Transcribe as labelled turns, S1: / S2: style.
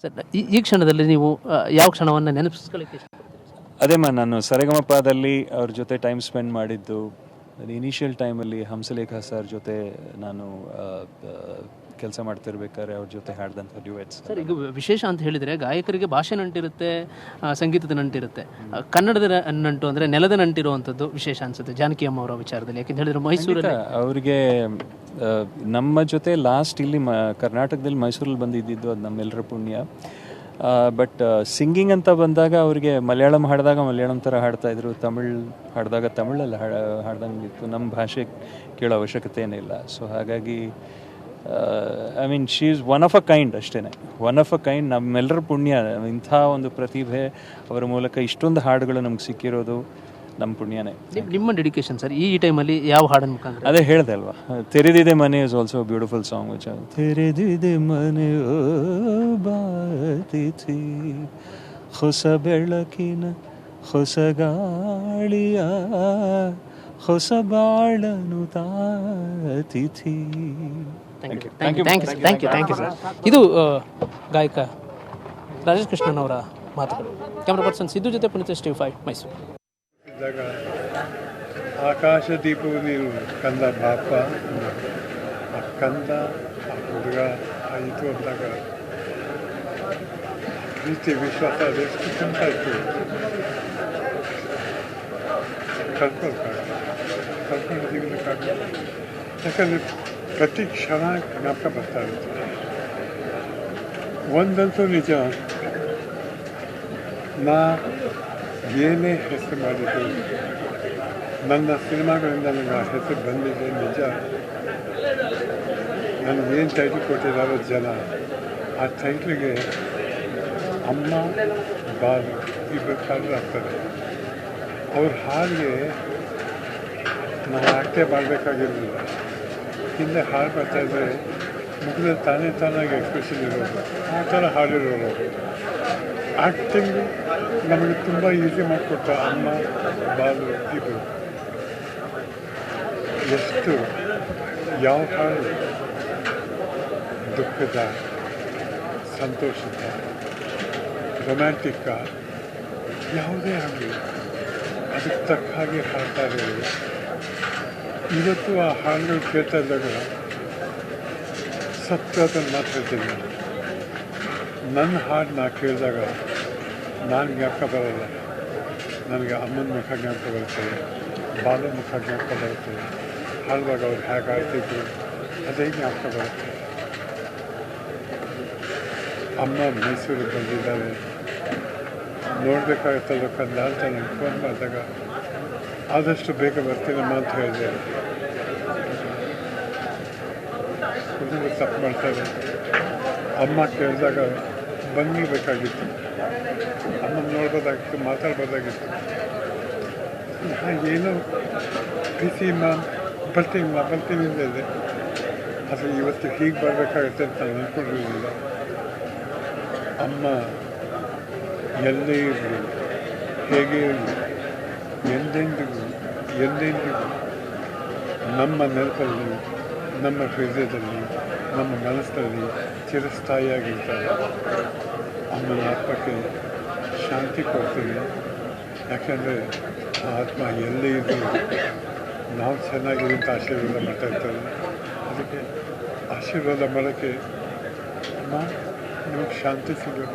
S1: Sir ಈ ಕ್ಷಣದಲ್ಲಿ ನೀವು ಯಾವ ಕ್ಷಣವನ್ನು ನೆನಪಿಸ್ಕೊಳ್ಳಿಕ್ಕೆ ಇಷ್ಟಪಡ್ತೀರಿ ಸರ್?
S2: ಅದೇಮ್ಮ ನಾನು ಸರಿಗಮಪದಲ್ಲಿ ಅವ್ರ ಜೊತೆ ಟೈಮ್ ಸ್ಪೆಂಡ್ ಮಾಡಿದ್ದು, ಇನಿಷಿಯಲ್ ಟೈಮಲ್ಲಿ ಹಂಸಲೇಖ ಸರ್ ಜೊತೆ ನಾನು ಕೆಲಸ ಮಾಡ್ತಿರ್ಬೇಕಾದ್ರೆ ಅವ್ರ ಜೊತೆ ಹಾಡಿದಂಥ ಡ್ಯೂಯೆಟ್ಸ್.
S1: ಸರ್ ಈಗ ವಿಶೇಷ ಅಂತ ಹೇಳಿದರೆ ಗಾಯಕರಿಗೆ ಭಾಷೆ ನಂಟಿರುತ್ತೆ, ಸಂಗೀತದ ನಂಟಿರುತ್ತೆ. ಕನ್ನಡದ ನಂಟು ಅಂದರೆ ನೆಲದ ನಂಟಿರುವಂಥದ್ದು ವಿಶೇಷ ಅನಿಸುತ್ತೆ ಜಾನಕಿ ಅಮ್ಮ ಅವರ ವಿಚಾರದಲ್ಲಿ. ಯಾಕೆಂತ ಹೇಳಿದ್ರೆ ಮೈಸೂರಲ್ಲಿ
S2: ಅವ್ರಿಗೆ ನಮ್ಮ ಜೊತೆ ಲಾಸ್ಟ್ ಇಲ್ಲಿ ಕರ್ನಾಟಕದಲ್ಲಿ ಮೈಸೂರಲ್ಲಿ ಬಂದಿದ್ದು ಅದು ನಮ್ಮೆಲ್ಲರ ಪುಣ್ಯ. ಬಟ್ ಸಿಂಗಿಂಗ್ ಅಂತ ಬಂದಾಗ ಅವ್ರಿಗೆ ಮಲಯಾಳಂ ಹಾಡಿದಾಗ ಮಲಯಾಳಂ ಥರ ಹಾಡ್ತಾಯಿದ್ರು, ತಮಿಳ್ ಹಾಡಿದಾಗ ತಮಿಳಲ್ಲಿ ಹಾಡ್ದಂಗೆ ಇತ್ತು. ನಮ್ಮ ಭಾಷೆ ಕೇಳೋ ಅವಶ್ಯಕತೆ ಏನಿಲ್ಲ. ಸೊ ಹಾಗಾಗಿ I mean she is one of a kind, ಅಷ್ಟೇ ಒನ್ ಆಫ್ ಅ ಕೈಂಡ್. ನಮ್ಮೆಲ್ಲರ ಪುಣ್ಯ ಇಂಥ ಒಂದು ಪ್ರತಿಭೆ ಅವರ ಮೂಲಕ ಇಷ್ಟೊಂದು ಹಾಡುಗಳು ನಮ್ಗೆ ಸಿಕ್ಕಿರೋದು ನಮ್ಮ ಪುಣ್ಯನೇ.
S1: ನಿಮ್ಮ ಡೆಡಿಕೇಶನ್ ಸರ್ ಈ ಟೈಮಲ್ಲಿ ಯಾವ ಹಾಡಿನ ಮುಖಾಂತರ?
S2: ಅದೇ ಹೇಳಿದೆ ಅಲ್ವಾ, ತೆರೆದಿದೆ ಮನೆ is also beautiful song. Which ತೆರೆದಿದೆ ಮನೆ ಬಾತಿಥಿ, ಹೊಸ ಬೆಳಕಿನ ಹೊಸ ಗಾಳಿಯ ಹೊಸ ಬಾಳನು ತಾತಿಥಿ.
S1: Thank you sir. ಇದು ಗಾಯಕ ರಾಜೇಶ್ ಕೃಷ್ಣನ್ ಅವರ ಮಾತುಗಳು. ಕ್ಯಾಮ್ರಾ ಪರ್ಸನ್ ಸಿದ್ದು ಜೊತೆ ಪುನೀತ್ TV5 ಮೈಸೂರು.
S3: ಇದ್ದಾಗ ಆಕಾಶ ದೀಪವು ನೀನು ಕಂದ ಬಾಪ, ಆ ಕಂದ ಆ ಹುಡುಗ ಆಯಿತು ಅಂದಾಗ ಪ್ರೀತಿ ವಿಶ್ವಾಸ ಅದೆಷ್ಟು ಕಂತ ಇತ್ತು. ಕಳ್ಕೊಂಡಿದ್ದೀವಿ. ಯಾಕಂದರೆ ಪ್ರತಿ ಕ್ಷಣ ಜ್ಞಾಪಕ ಬರ್ತಾ ಇರುತ್ತೆ. ಒಂದಂತೂ ನಿಜ, ನಾ ಏನೇ ಹೆಸರು ಮಾಡಿದ್ದು, ನನ್ನ ಸಿನಿಮಾಗಳಿಂದ ನನಗೆ ಆ ಹೆಸರು ಬಂದಿದೆ ನಿಜ. ನನಗೇನು ಟೈಟ್ಲ್ ಕೊಟ್ಟಿದ್ದಾರೋ ಜನ, ಆ ಟೈಟ್ಲಿಗೆ ಅಮ್ಮ ಬಾಲು ಇಬ್ಬರು ಕಾಲರಾಗ್ತಾರೆ. ಅವ್ರ ಹಾಡಿಗೆ ನಾವು ಆ್ಯಕ್ಟೇ ಮಾಡಬೇಕಾಗಿರಲಿಲ್ಲ. ಹಿಂದೆ ಹಾಡು ಬರ್ತಾಯಿದ್ರೆ ಮುಖದಲ್ಲಿ ತಾನಾಗಿ ಎಕ್ಸ್ಪ್ರೆಷನ್ ಇರೋದು, ಆ ಥರ ಹಾಡಿರೋರು. ಆ್ಯಕ್ಟಿಂಗು ನಮಗೆ ತುಂಬ ಈಸಿ ಮಾಡಿಕೊಟ್ಟ ಅಮ್ಮ ಬಾಲು ಇಬ್ಬರು. ಎಷ್ಟು ಯಾವ ಹಾಡು ದುಃಖದ, ಸಂತೋಷದ, ರೊಮ್ಯಾಂಟಿಕ್ಕ ಯಾವುದೇ ಆಗಲಿ ಅದಕ್ಕೆ ತಕ್ಕ ಹಾಗೆ ಹಾಡ್ತಾ ಇರೋದು. ಇವತ್ತು ಆ ಹಾಡುಗಳು ಕೇಳ್ತಾ ಇದ್ದಾಗ ಸತ್ಯದ ಮಾತು ಹೇಳ್ತೀನಿ. ನನ್ನ ಹಾಡು ನಾ ಕೇಳಿದಾಗ ನಾನು ಜ್ಞಾಪಕ ಬರೋಲ್ಲ. ನನಗೆ ಅಮ್ಮನ ಮುಖ ಜ್ಞಾಪಕ ಬರ್ತದೆ, ಬಾಲನ ಮುಖ ಜ್ಞಾಪಕ ಬರ್ತದೆ. ಹಾಡುವಾಗ ಅವ್ರು ಹೇಗೆ ಆಡ್ತಿದ್ರು ಅದೇ ಜ್ಞಾಪಕ ಬರುತ್ತೆ. ಅಮ್ಮ ಮೈಸೂರಿಗೆ ಬಂದಿದ್ದಾರೆ, ನೋಡಬೇಕಾಗುತ್ತಲ್ಲ ಕಂದ ಅಂತ ನನಗೆ ಫೋನ್ ಮಾಡಿದಾಗ ಆದಷ್ಟು ಬೇಗ ಬರ್ತೀನಮ್ಮ ಅಂತ ಹೇಳಿದೆ. ಹುಡುಗರು ತಪ್ಪು ಮಾಡ್ತಾರೆ. ಅಮ್ಮ ಕೇಳಿದಾಗ ಬಂದಿರಬೇಕಾಗಿತ್ತು, ಅಮ್ಮನ ನೋಡ್ಬೋದಾಗಿತ್ತು, ಮಾತಾಡ್ಬೋದಾಗಿತ್ತು. ಏನೋ ಪ್ರೀತಿಯಿಂದ ಬರ್ತೀನಿ ಇದೆ. ಆದರೆ ಇವತ್ತು ಹೀಗೆ ಬರಬೇಕಾಗುತ್ತೆ ಅಂತ ನಾನು ಅಂದ್ಕೊಂಡಿರಲಿಲ್ಲ. ಅಮ್ಮ ಎಲ್ಲೇ ಇರಲಿ, ಹೇಗೆ ಇರಲಿ, ಎಂದೆಂದಿಗೂ ನಮ್ಮ ನೆನಪಲ್ಲಿ, ನಮ್ಮ ಹೃದಯದಲ್ಲಿ, ನಮ್ಮ ಮನಸ್ಸಿನಲ್ಲಿ ಚಿರಸ್ಥಾಯಿಯಾಗಿರ್ತಾರೆ. ಅಮ್ಮನ ಆತ್ಮಕ್ಕೆ ಶಾಂತಿ ಕೊಡ್ತೀನಿ. ಯಾಕೆಂದರೆ ಆ ಆತ್ಮ ಎಲ್ಲೇ ಇದ್ದರೂ ನಾವು ಚೆನ್ನಾಗಿರಿ ಅಂತ ಆಶೀರ್ವಾದ ಮಾಡ್ತಾಯಿರ್ತಾರೆ. ಅದಕ್ಕೆ ಆಶೀರ್ವಾದ ಮಾಡೋಕ್ಕೆ ಅಮ್ಮ ನಿಮಗೆ ಶಾಂತಿ ಸಿಗಲಿ.